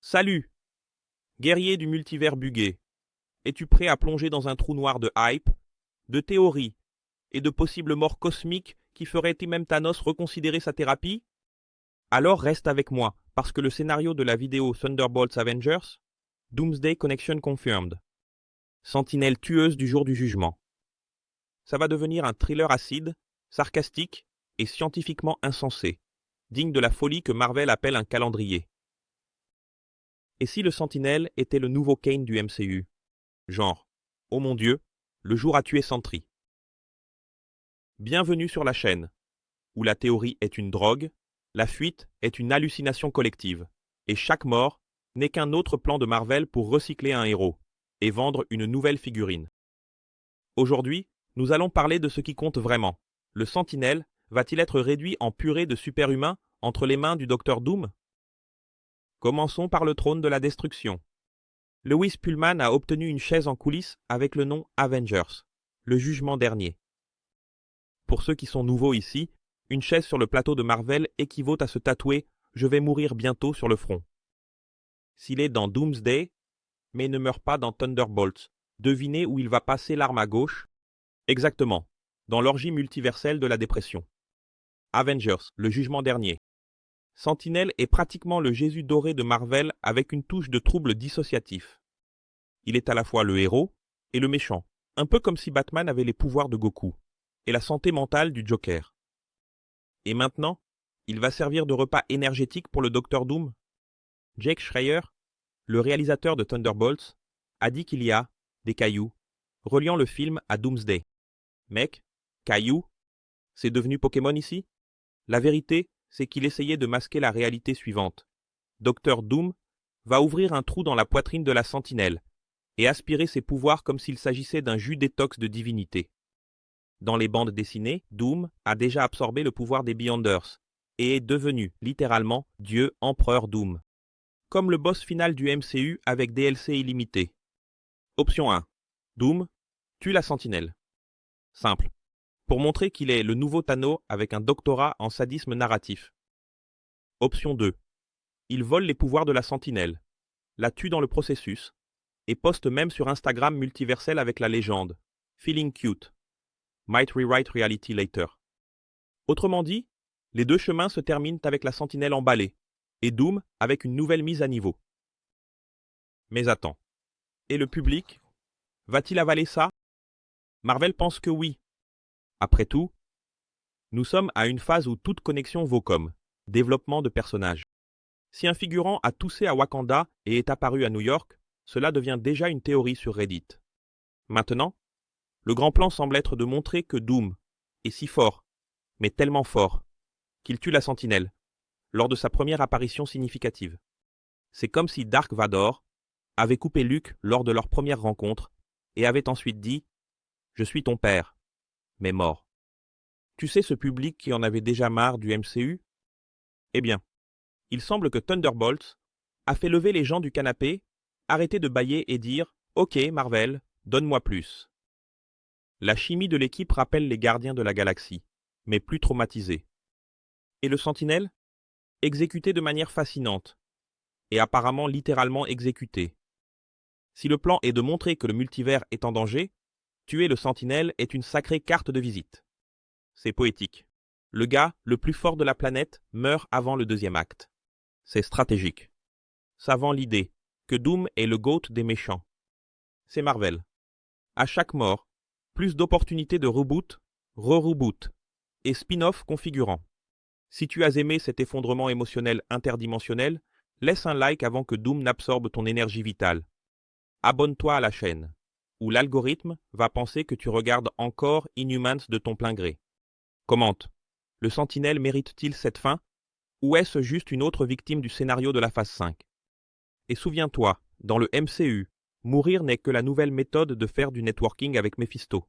Salut, guerrier du multivers buggé. Es-tu prêt à plonger dans un trou noir de hype, de théories et de possibles morts cosmiques qui feraient même Thanos reconsidérer sa thérapie? Alors reste avec moi, parce que le scénario de la vidéo Thunderbolts Avengers, Doomsday Connection Confirmed, sentinelle tueuse du jour du jugement. Ça va devenir un thriller acide, sarcastique et scientifiquement insensé, digne de la folie que Marvel appelle un calendrier. Et si le Sentinelle était le nouveau Kane du MCU? Genre, oh mon Dieu, le jour a tué Sentry. Bienvenue sur la chaîne, où la théorie est une drogue, la fuite est une hallucination collective, et chaque mort n'est qu'un autre plan de Marvel pour recycler un héros et vendre une nouvelle figurine. Aujourd'hui, nous allons parler de ce qui compte vraiment. Le Sentinelle va-t-il être réduit en purée de super-humain entre les mains du Docteur Doom? Commençons par le trône de la destruction. Lewis Pullman a obtenu une chaise en coulisses avec le nom Avengers, le jugement dernier. Pour ceux qui sont nouveaux ici, une chaise sur le plateau de Marvel équivaut à se tatouer « Je vais mourir bientôt » sur le front. S'il est dans Doomsday, mais ne meurt pas dans Thunderbolts, devinez où il va passer l'arme à gauche? Exactement, dans l'orgie multiverselle de la dépression. Avengers, le jugement dernier. Sentinelle est pratiquement le Jésus doré de Marvel avec une touche de trouble dissociatif. Il est à la fois le héros et le méchant, un peu comme si Batman avait les pouvoirs de Goku et la santé mentale du Joker. Et maintenant, il va servir de repas énergétique pour le Docteur Doom? Jake Schreier, le réalisateur de Thunderbolts, a dit qu'il y a des cailloux reliant le film à Doomsday. Mec, cailloux, c'est devenu Pokémon ici? La vérité, c'est qu'il essayait de masquer la réalité suivante. Docteur Doom va ouvrir un trou dans la poitrine de la sentinelle et aspirer ses pouvoirs comme s'il s'agissait d'un jus détox de divinité. Dans les bandes dessinées, Doom a déjà absorbé le pouvoir des Beyonders et est devenu, littéralement, Dieu Empereur Doom. Comme le boss final du MCU avec DLC illimité. Option 1. Doom tue la sentinelle. Simple. Pour montrer qu'il est le nouveau Thanos avec un doctorat en sadisme narratif. Option 2. Il vole les pouvoirs de la sentinelle, la tue dans le processus, et poste même sur Instagram multiversel avec la légende « Feeling cute. Might rewrite reality later ». Autrement dit, les deux chemins se terminent avec la sentinelle emballée, et Doom avec une nouvelle mise à niveau. Mais attends, et le public? Va-t-il avaler ça? Marvel pense que oui. Après tout, nous sommes à une phase où toute connexion vaut comme développement de personnages. Si un figurant a toussé à Wakanda et est apparu à New York, cela devient déjà une théorie sur Reddit. Maintenant, le grand plan semble être de montrer que Doom est si fort, mais tellement fort, qu'il tue la sentinelle, lors de sa première apparition significative. C'est comme si Dark Vador avait coupé Luke lors de leur première rencontre et avait ensuite dit « Je suis ton père », mais mort. Tu sais ce public qui en avait déjà marre du MCU? Eh bien, il semble que Thunderbolts a fait lever les gens du canapé, arrêter de bâiller et dire « Ok, Marvel, donne-moi plus ». La chimie de l'équipe rappelle les Gardiens de la Galaxie, mais plus traumatisés. Et le Sentinelle? Exécuté de manière fascinante, et apparemment littéralement exécuté. Si le plan est de montrer que le multivers est en danger, tuer le Sentinelle est une sacrée carte de visite. C'est poétique. Le gars le plus fort de la planète meurt avant le deuxième acte. C'est stratégique. Ça vend l'idée que Doom est le GOAT des méchants. C'est Marvel. À chaque mort, plus d'opportunités de reboot, re-reboot et spin-off configurant. Si tu as aimé cet effondrement émotionnel interdimensionnel, laisse un like avant que Doom n'absorbe ton énergie vitale. Abonne-toi à la chaîne, où l'algorithme va penser que tu regardes encore Inhumans de ton plein gré. Commente. Le Sentinelle mérite-t-il cette fin? Ou est-ce juste une autre victime du scénario de la phase 5? Et souviens-toi, dans le MCU, mourir n'est que la nouvelle méthode de faire du networking avec Mephisto.